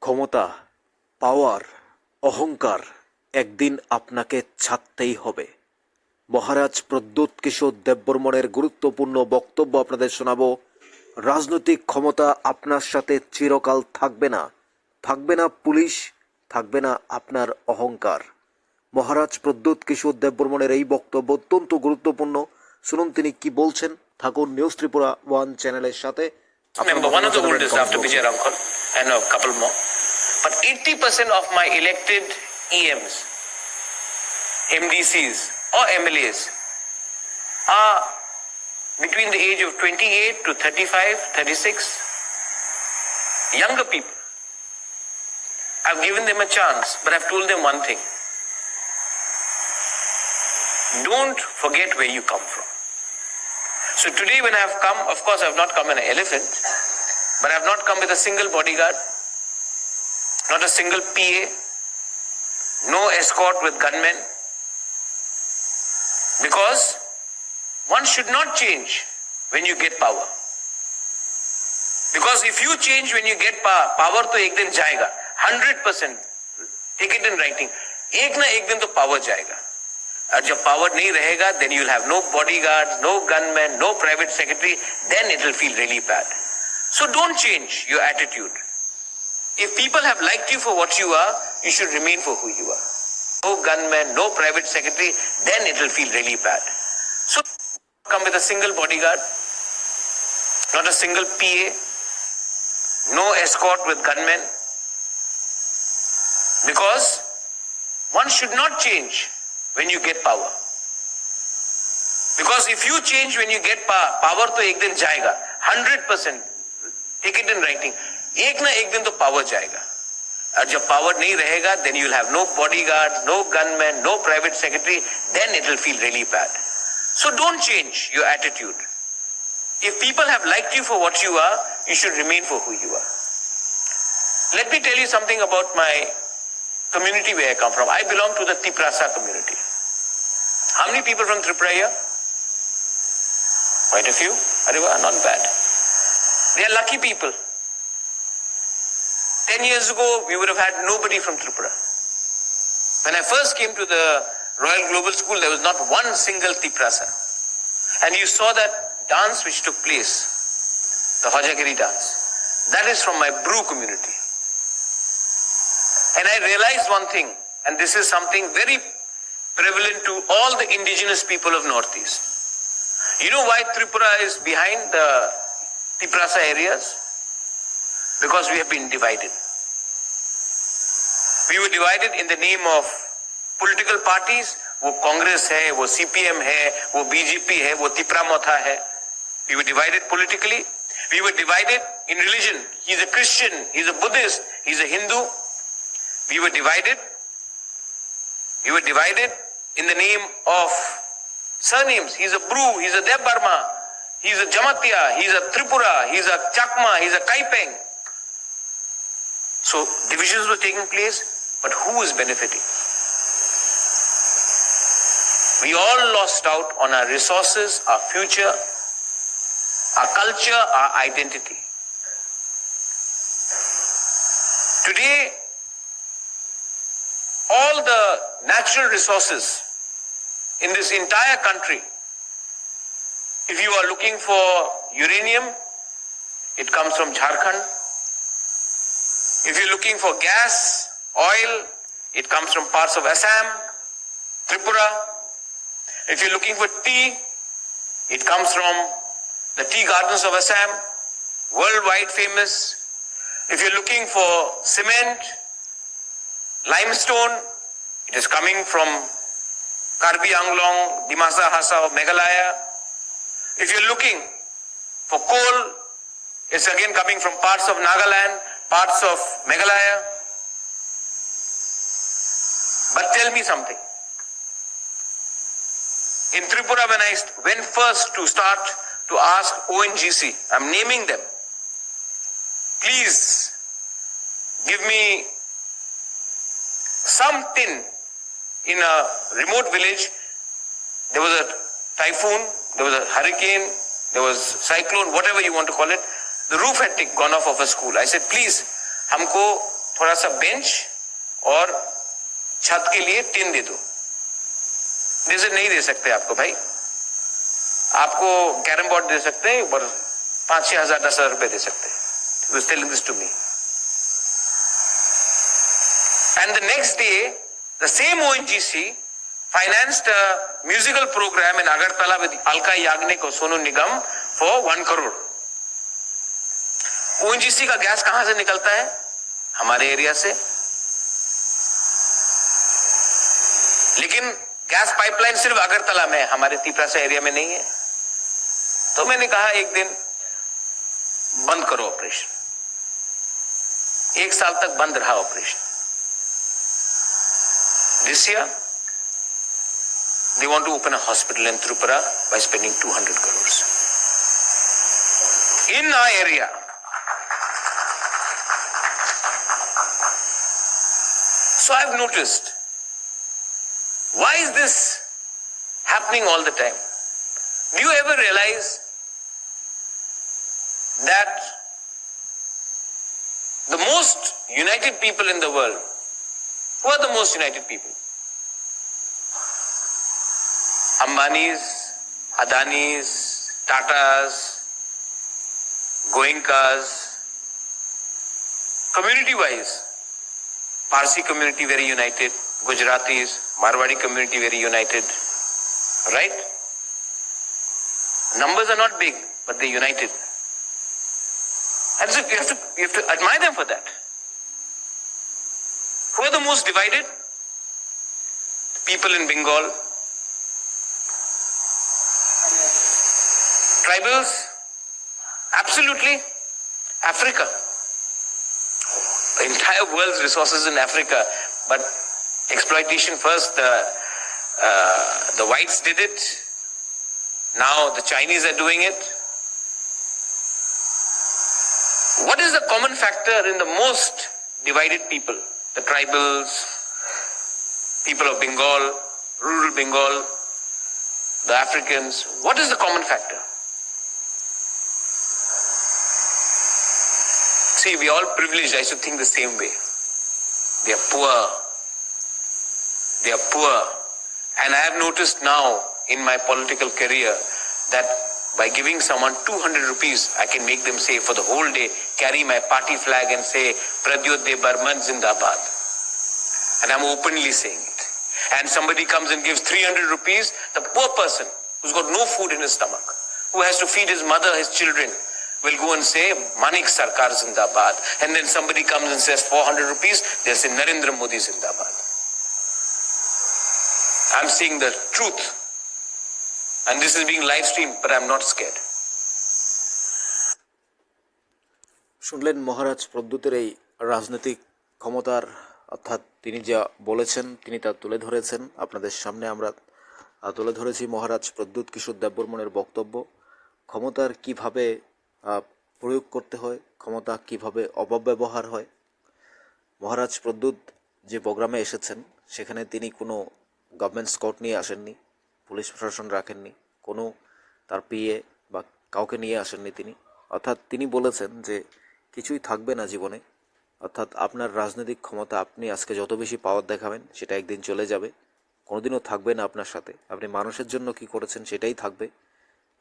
ক্ষমতা, পাওয়ার, অহংকার একদিন আপনাকে ছাড়তেই হবে। মহারাজ প্রদ্যোৎ কিশোর দেববর্মনের গুরুত্বপূর্ণ বক্তব্য আপনাদের শোনাবো। রাজনৈতিক ক্ষমতা আপনার সাথে চিরকাল থাকবে না, থাকবে না পুলিশ, থাকবে না আপনার অহংকার। মহারাজ প্রদ্যোৎ কিশোর দেববর্মনের এই বক্তব্য অত্যন্ত গুরুত্বপূর্ণ। শুনুন তিনি কি বলছেন। থাকুন নিউজ ত্রিপুরা ওয়ান চ্যানেলের সাথে। Member, one of the oldest after Vijay Ramkal and a couple more. But 80% of my elected EMs, MDCs or MLAs are between the age of 28 to 35, 36. Younger people. I've given them a chance, but I've told them one thing. Don't forget where you come from. So today when I have come, of course I have not come in an elephant, but I have not come with a single bodyguard, not a single PA, no escort with gunmen, because one should not change when you get power. Because if you change when you get power, power to ek din jayega, 100%, take it in writing, ek na ek din to power jayega. और जब power नहीं रहेगा, then you'll have no bodyguards, no gunmen, no private secretary, then it will feel really bad. So don't change your attitude. If people have liked you for what you are, you should remain for who you are. No gunmen, no private secretary, then it will feel really bad. So come with a single bodyguard, not a single PA, no escort with gunmen, because one should not change when you get power. Because if you change when you get power, power to ek din jayega, 100%, take it in writing, ek na ek din to power jayega. और जब power नहीं रहेगा, then you'll have no bodyguards, no gunmen, no private secretary, then it will feel really bad. So don't change your attitude. If people have liked you for what you are, you should remain for who you are. Let me tell you something about my community where I come from. I belong to the Tiprasa community. How many people from Tripura here? Quite a few. Ariva, not bad. They are lucky people. 10 years ago, we would have had nobody from Tripura. When I first came to the Royal Global School, there was not one single Tiprasa. And you saw that dance which took place, the Hojagiri dance. That is from my Bru community. And I realized one thing, and this is something very prevalent to all the indigenous people of Northeast. You know why Tripura is behind the Tiprasa areas? Because we have been divided. We were divided in the name of political parties. वो कांग्रेस है, वो CPM है, वो BJP है, वो Tipra Motha है. We were divided politically. We were divided in religion. He's a Christian, he's a Buddhist, he's a Hindu. We were divided. We were divided in the name of surnames. He's a Bru, he's a Debbarma, he's a Jamatia, he's a Tripura, he's a Chakma, he's a Kaipeng. So divisions were taking place, but who is benefiting? We all lost out on our resources, our future, our culture, our identity. Today, all the natural resources in this entire country, if you are looking for uranium, it comes from Jharkhand. If you're looking for gas, oil, it comes from parts of Assam, Tripura. If you're looking for tea, it comes from the tea gardens of Assam, worldwide famous. If you're looking for cement, limestone, it is coming from Karbi Anglong, Dimasa Hasa or Meghalaya. If you're looking for coal, it's again coming from parts of Nagaland, parts of Meghalaya. But tell me something. In Tripura, when I went first to start to ask ONGC, I'm naming them, please give me some tin in a remote village. There was a typhoon, there was a hurricane, there was cyclone, whatever you want to call it. The roof had gone off of a school. I said, please, हमको थोड़ा सा bench और छत के लिए tin दे दो। जैसे नहीं दे सकते आपको भाई, आपको कैरम बोर्ड दे सकते हैं और 5-6 हजार 10 हजार रुपए दे सकते हैं। He was telling this to me. And the next day, the same ONGC financed a musical program in Agartala with Alka Yagnik और Sonu Nigam for 1 crore. ONGC का गैस कहां से निकलता है? हमारे एरिया से। लेकिन गैस पाइपलाइन सिर्फ अगरतला में, हमारे तिपरासा एरिया में नहीं है। तो मैंने कहा एक दिन बंद करो ऑपरेशन। 1 साल तक बंद रहा operation. This year, they want to open a hospital in Tripura by spending 200 crores. In our area. So I've noticed, why is this happening all the time? Do you ever realize that the most united people in the world, who are the most united people? Ambanis, Adanis, Tatas, Goenkas, community-wise, Parsi community very united, Gujaratis, Marwadi community very united, right? Numbers are not big, but they're united. And so you have to admire them for that. Who are the most divided? People in Bengal. Tribals? Absolutely. Africa. The entire world's resources in Africa, but exploitation first. The whites did it. Now the Chinese are doing it. What is the common factor in the most divided people? The tribals, people of Bengal, rural Bengal, the Africans. What is the common factor? See, we are all privileged. I should think the same way. They are poor. They are poor. And I have noticed now in my political career that by giving someone 200 rupees, I can make them say for the whole day, carry my party flag and say, Pradyodaya Barman Zindabad. And I'm openly saying it. And somebody comes and gives 300 rupees, the poor person who's got no food in his stomach, who has to feed his mother, his children, will go and say, Manik Sarkar Zindabad. And then somebody comes and says 400 rupees, they'll say Narendra Modi Zindabad. I'm seeing the truth. And this is being live streamed, but I'm not scared. শুনলেন মহারাজ প্রদ্যুতের এই রাজনৈতিক ক্ষমতার, অর্থাৎ তিনি যা বলেছেন তিনি তা তুলে ধরেছেন। আপনাদের সামনে আমরা তুলে ধরেছি মহারাজ প্রদ্যুৎ কিশোর দেববর্মনের বক্তব্য। ক্ষমতার কিভাবে প্রয়োগ করতে হয়, ক্ষমতা কিভাবে অপব্যবহার হয়। মহারাজ প্রদ্যুৎ যে প্রোগ্রামে এসেছেন সেখানে তিনি কোনো গভর্নমেন্ট স্কট নিয়ে আসেননি, পুলিশ প্রশাসন রাখেননি, কোনো তার পিএ বা কাউকে নিয়ে আসেননি তিনি। অর্থাৎ তিনি বলেছেন যে কিছুই থাকবে না জীবনে, অর্থাৎ আপনার রাজনৈতিক ক্ষমতা আপনি আজকে যত বেশি পাওয়ার দেখাবেন সেটা একদিন চলে যাবে, কোনোদিনও থাকবে না আপনার সাথে। আপনি মানুষের জন্য কি করেছেন সেটাই থাকবে।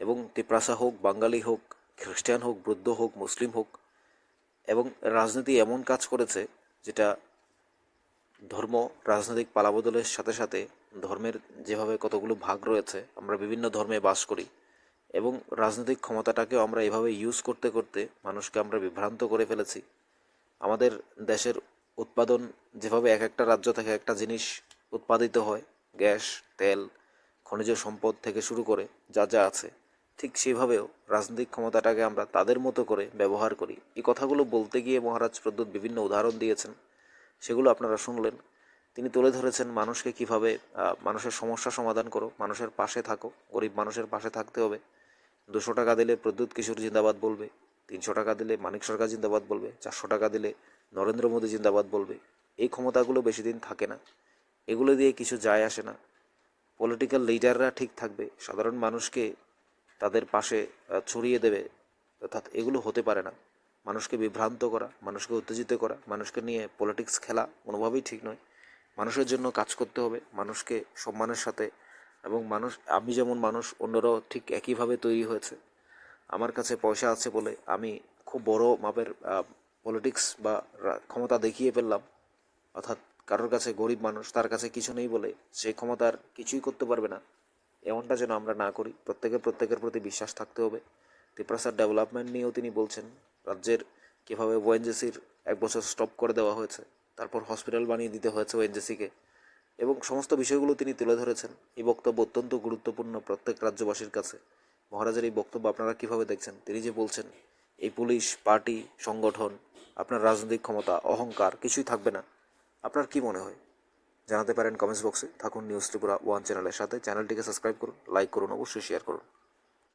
এবং তিপ্রাসা হোক, বাঙালি হোক, খ্রিস্টান হোক, বৌদ্ধ হোক, মুসলিম হোক, এবং রাজনীতি এমন কাজ করেছে যেটা ধর্ম রাজনৈতিক পালাবদলের সাথে সাথে ধর্মের যেভাবে কতগুলো ভাগ রয়েছে, আমরা বিভিন্ন ধর্মে বাস করি এবং রাজনৈতিক ক্ষমতাটাকেও আমরা এভাবে ইউজ করতে করতে মানুষকে আমরা বিভ্রান্ত করে ফেলেছি। আমাদের দেশের উৎপাদন যেভাবে এক একটা রাজ্য থেকে একটা জিনিস উৎপাদিত হয়, গ্যাস, তেল, খনিজ সম্পদ থেকে শুরু করে যা যা আছে, ঠিক সেভাবেও রাজনৈতিক ক্ষমতাটাকে আমরা তাদের মতো করে ব্যবহার করি। এই কথাগুলো বলতে গিয়ে মহারাজ প্রদ্যুৎ বিভিন্ন উদাহরণ দিয়েছেন, সেগুলো আপনারা শুনলেন। তিনি তুলে ধরেছেন মানুষকে কিভাবে মানুষের সমস্যা সমাধান করো, মানুষের পাশে থাকো, গরিব মানুষের পাশে থাকতে হবে। 200 টাকা দিলে প্রদ্যুৎ কিশোর জিন্দাবাদ বলবে, 300 টাকা দিলে মানিক সরকার জিন্দাবাদ বলবে, 400 টাকা দিলে নরেন্দ্র মোদী জিন্দাবাদ বলবে। এই ক্ষমতাগুলো বেশি দিন থাকে না, এগুলো দিয়ে কিছু যায় আসে না। পলিটিক্যাল লিডাররা ঠিক থাকবে, সাধারণ মানুষকে তাদের পাশে ছড়িয়ে দেবে, অর্থাৎ এগুলো হতে পারে না। মানুষকে বিভ্রান্ত করা, মানুষকে উত্তেজিত করা, মানুষকে নিয়ে পলিটিক্স খেলা কোনোভাবেই ঠিক নয়। মানুষের জন্য কাজ করতে হবে, মানুষকে সম্মানের সাথে, এবং আমি যেমন মানুষ, অন্যরাও ঠিক একইভাবে তৈরি হয়েছে। আমার কাছে পয়সা আছে বলে আমি খুব বড় মাপের পলিটিক্স বা ক্ষমতা দেখিয়ে ফেললাম, অর্থাৎ কারোর কাছে গরিব মানুষ, তার কাছে কিছু নেই বলে সেই ক্ষমতার কিছুই করতে পারবে না, এমনটা যেন আমরা না করি। প্রত্যেকের প্রতি বিশ্বাস থাকতে হবে। ত্রিপুরা ডেভেলপমেন্ট নিয়েও তিনি বলছেন, রাজ্যের কীভাবে ওএনজিসির 1 বছর স্টপ করে দেওয়া হয়েছে, তারপর হসপিটাল বানিয়ে দিতে হয়েছে ওএনজিসিকে, এবং সমস্ত বিষয়গুলো তিনি তুলে ধরেছেন। এই বক্তব্য অত্যন্ত গুরুত্বপূর্ণ প্রত্যেক রাজ্যবাসীর কাছে। মহারাজের এই বক্তব্য আপনারা কীভাবে দেখছেন? তিনি যে বলছেন এই পুলিশ, পার্টি, সংগঠন, আপনার রাজনৈতিক ক্ষমতা, অহংকার কিছুই থাকবে না, আপনার কি মনে হয়? জানাতে পারেন কমেন্টস বক্সে। থাকুন নিউজ ত্রিপুরা 1 চ্যানেলের সাথে। চ্যানেলটিকে সাবস্ক্রাইব করুন, লাইক করুন, অবশ্যই শেয়ার করুন।